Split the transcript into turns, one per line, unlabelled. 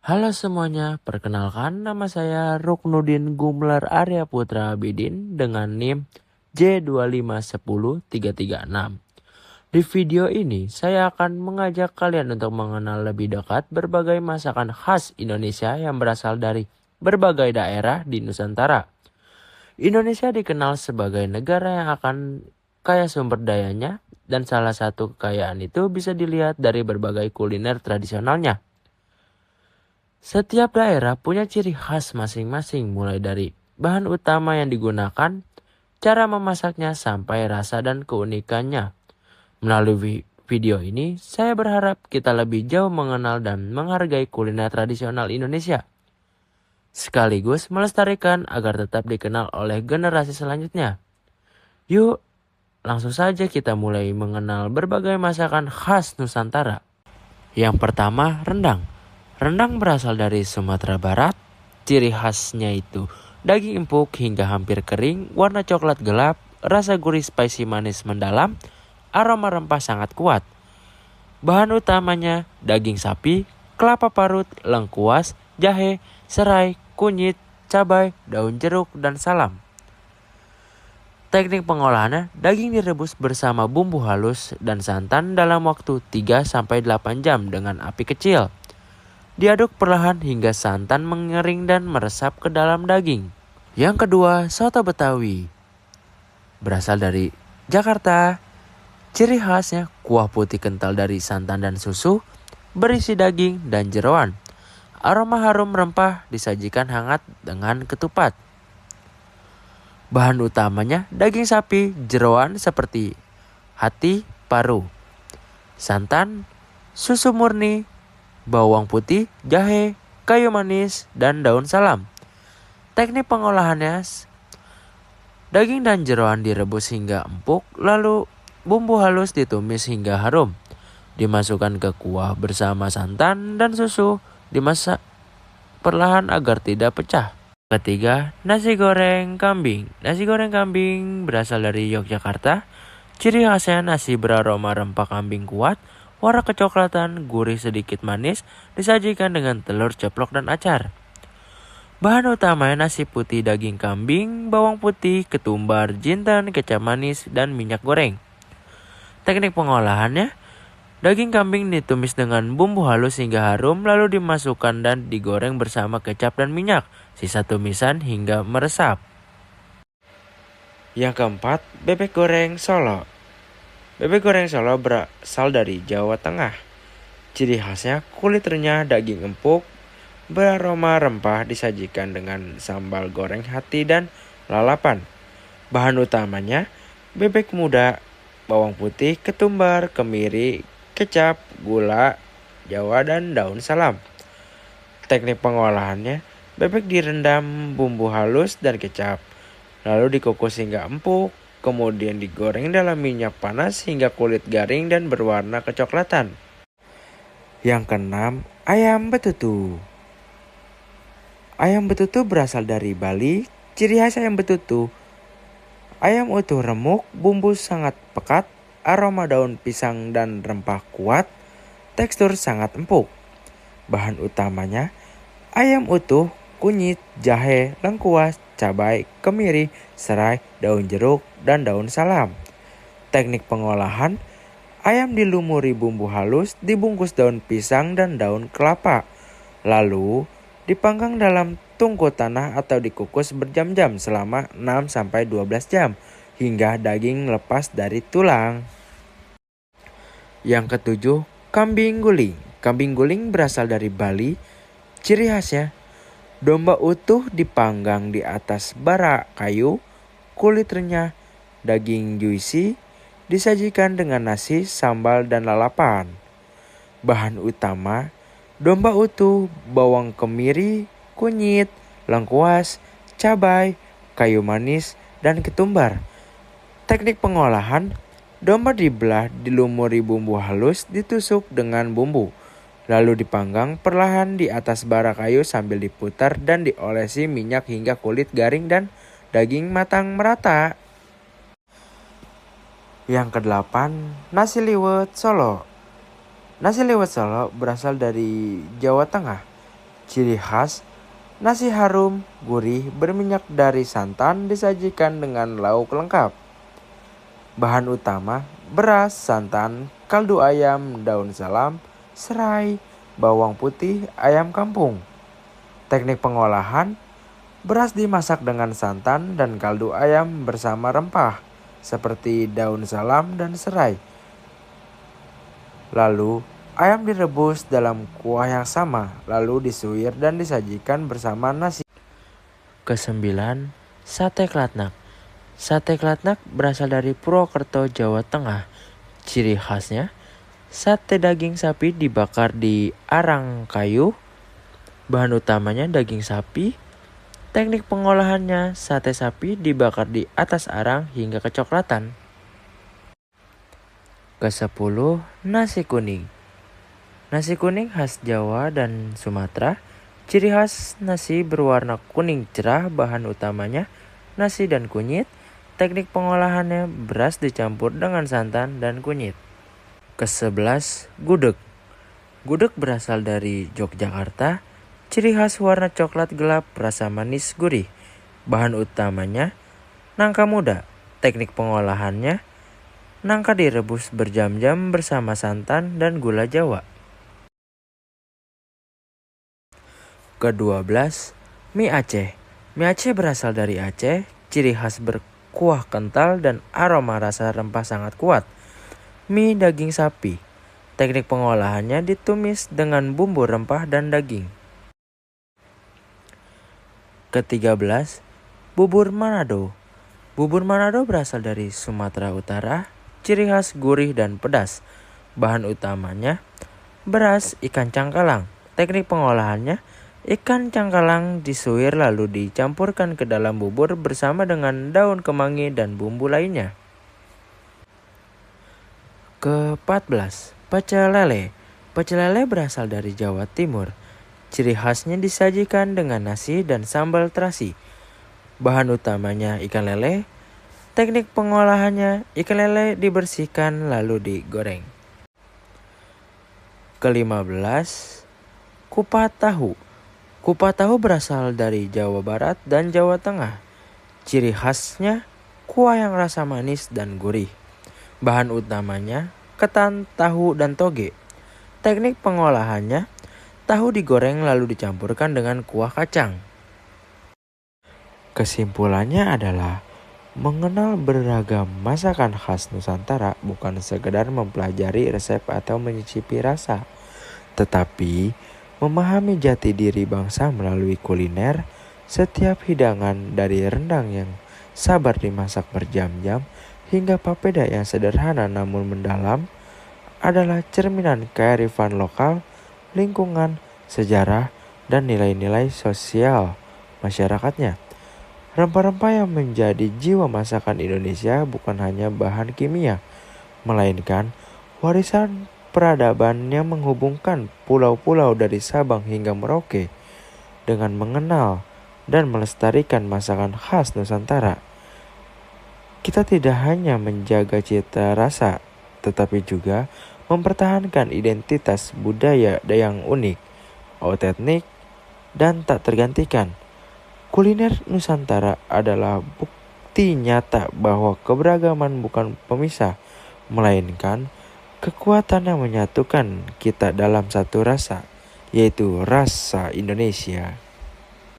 Halo semuanya, perkenalkan nama saya Ruknudin Gumlar Arya Putra Abidin dengan NIM J2510336. Di video ini, saya akan mengajak kalian untuk mengenal lebih dekat berbagai masakan khas Indonesia yang berasal dari berbagai daerah di Nusantara. Indonesia dikenal sebagai negara yang akan kaya sumber dayanya, dan salah satu kekayaan itu bisa dilihat dari berbagai kuliner tradisionalnya. Setiap daerah punya ciri khas masing-masing, mulai dari bahan utama yang digunakan, cara memasaknya, sampai rasa dan keunikannya. Melalui video ini, saya berharap kita lebih jauh mengenal dan menghargai kuliner tradisional Indonesia, sekaligus melestarikan agar tetap dikenal oleh generasi selanjutnya. Yuk, langsung saja kita mulai mengenal berbagai masakan khas Nusantara. Yang pertama, rendang. Rendang berasal dari Sumatera Barat. Ciri khasnya itu daging empuk hingga hampir kering, warna coklat gelap, rasa gurih spicy manis mendalam, aroma rempah sangat kuat. Bahan utamanya daging sapi, kelapa parut, lengkuas, jahe, serai, kunyit, cabai, daun jeruk, dan salam. Teknik pengolahannya, daging direbus bersama bumbu halus dan santan dalam waktu 3-8 jam dengan api kecil. Diaduk perlahan hingga santan mengering dan meresap ke dalam daging. Yang kedua, soto Betawi. Berasal dari Jakarta. Ciri khasnya kuah putih kental dari santan dan susu, berisi daging dan jeroan. Aroma harum rempah disajikan hangat dengan ketupat. Bahan utamanya daging sapi, jeroan seperti hati, paru, santan, susu murni, bawang putih, jahe, kayu manis, dan daun salam. Teknik pengolahannya, daging dan jeroan direbus hingga empuk, lalu bumbu halus ditumis hingga harum. Dimasukkan ke kuah bersama santan dan susu, dimasak perlahan agar tidak pecah. Ketiga, nasi goreng kambing. Nasi goreng kambing berasal dari Yogyakarta. Ciri khasnya nasi beraroma rempah kambing kuat, warna kecoklatan, gurih sedikit manis, disajikan dengan telur ceplok dan acar. Bahan utamanya nasi putih, daging kambing, bawang putih, ketumbar, jintan, kecap manis, dan minyak goreng. Teknik pengolahannya, daging kambing ditumis dengan bumbu halus hingga harum, lalu dimasukkan dan digoreng bersama kecap dan minyak. Sisa tumisan hingga meresap. Yang keempat, bebek goreng Solo. Bebek goreng Solo berasal dari Jawa Tengah. Ciri khasnya kulit renyah, daging empuk, beraroma rempah, disajikan dengan sambal goreng hati dan lalapan. Bahan utamanya bebek muda, bawang putih, ketumbar, kemiri, kecap, gula Jawa, dan daun salam. Teknik pengolahannya, bebek direndam bumbu halus dan kecap, lalu dikukus hingga empuk, kemudian digoreng dalam minyak panas hingga kulit garing dan berwarna kecoklatan. Yang keenam, ayam betutu. Ayam betutu berasal dari Bali. Ciri khas ayam betutu, ayam utuh remuk, bumbu sangat pekat, aroma daun pisang dan rempah kuat, tekstur sangat empuk. Bahan utamanya ayam utuh, kunyit, jahe, lengkuas, cabai, kemiri, serai, daun jeruk, dan daun salam. Teknik pengolahan, ayam dilumuri bumbu halus, dibungkus daun pisang dan daun kelapa. Lalu dipanggang dalam tungku tanah atau dikukus berjam-jam selama 6-12 jam hingga daging lepas dari tulang. Yang ketujuh, kambing guling. Kambing guling berasal dari Bali. Ciri khasnya, domba utuh dipanggang di atas bara kayu, kulit renyah, daging juicy, disajikan dengan nasi, sambal, dan lalapan. Bahan utama, domba utuh, bawang kemiri, kunyit, lengkuas, cabai, kayu manis, dan ketumbar. Teknik pengolahan, domba dibelah, dilumuri bumbu halus, ditusuk dengan bumbu, lalu dipanggang perlahan di atas bara kayu sambil diputar dan diolesi minyak hingga kulit garing dan daging matang merata. Yang kedelapan, nasi liwet Solo. Nasi liwet Solo berasal dari Jawa Tengah. Ciri khas, nasi harum, gurih, berminyak dari santan disajikan dengan lauk lengkap. Bahan utama, beras, santan, kaldu ayam, daun salam, serai, bawang putih, ayam kampung. Teknik pengolahan, beras dimasak dengan santan dan kaldu ayam bersama rempah, seperti daun salam dan serai. Lalu, ayam direbus dalam kuah yang sama, lalu disuir dan disajikan bersama nasi. Kesembilan, sate klatnak. Sate klatnak berasal dari Purwokerto, Jawa Tengah. Ciri khasnya, sate daging sapi dibakar di arang kayu. Bahan utamanya daging sapi. Teknik pengolahannya, sate sapi dibakar di atas arang hingga kecoklatan. Kesepuluh, nasi kuning. Nasi kuning khas Jawa dan Sumatera. Ciri khas nasi berwarna kuning cerah, bahan utamanya nasi dan kunyit. Teknik pengolahannya, beras dicampur dengan santan dan kunyit. Kesebelas, gudeg. Gudeg berasal dari Yogyakarta. Ciri khas warna coklat gelap, rasa manis gurih. Bahan utamanya nangka muda. Teknik pengolahannya, nangka direbus berjam-jam bersama santan dan gula Jawa. Ke-12, mie Aceh. Mie Aceh berasal dari Aceh. Ciri khas berkuah kental dan aroma rasa rempah sangat kuat. Mie daging sapi. Teknik pengolahannya ditumis dengan bumbu rempah dan daging. Ke-13, bubur Manado. Bubur Manado berasal dari Sumatera Utara. Ciri khas gurih dan pedas. Bahan utamanya beras, ikan cangkalang. Teknik pengolahannya, ikan cangkalang disuir lalu dicampurkan ke dalam bubur bersama dengan daun kemangi dan bumbu lainnya. Ke-14, pecel lele. Pecel lele berasal dari Jawa Timur. Ciri khasnya disajikan dengan nasi dan sambal terasi. Bahan utamanya ikan lele. Teknik pengolahannya, ikan lele dibersihkan lalu digoreng. Ke-15, kupat tahu. Kupat tahu berasal dari Jawa Barat dan Jawa Tengah. Ciri khasnya, kuah yang rasa manis dan gurih. Bahan utamanya, ketan, tahu, dan toge. Teknik pengolahannya, tahu digoreng lalu dicampurkan dengan kuah kacang. Kesimpulannya adalah, mengenal beragam masakan khas Nusantara bukan sekedar mempelajari resep atau mencicipi rasa, tetapi memahami jati diri bangsa melalui kuliner. Setiap hidangan dari rendang yang sabar dimasak berjam-jam hingga papeda yang sederhana namun mendalam adalah cerminan kearifan lokal, lingkungan, sejarah, dan nilai-nilai sosial masyarakatnya. Rempah-rempah yang menjadi jiwa masakan Indonesia bukan hanya bahan kimia, melainkan warisan peradaban yang menghubungkan pulau-pulau dari Sabang hingga Merauke. Dengan mengenal dan melestarikan masakan khas Nusantara, kita tidak hanya menjaga cita rasa, tetapi juga mempertahankan identitas budaya yang unik, autentik, dan tak tergantikan. Kuliner Nusantara adalah bukti nyata bahwa keberagaman bukan pemisah, melainkan kekuatan yang menyatukan kita dalam satu rasa, yaitu rasa Indonesia.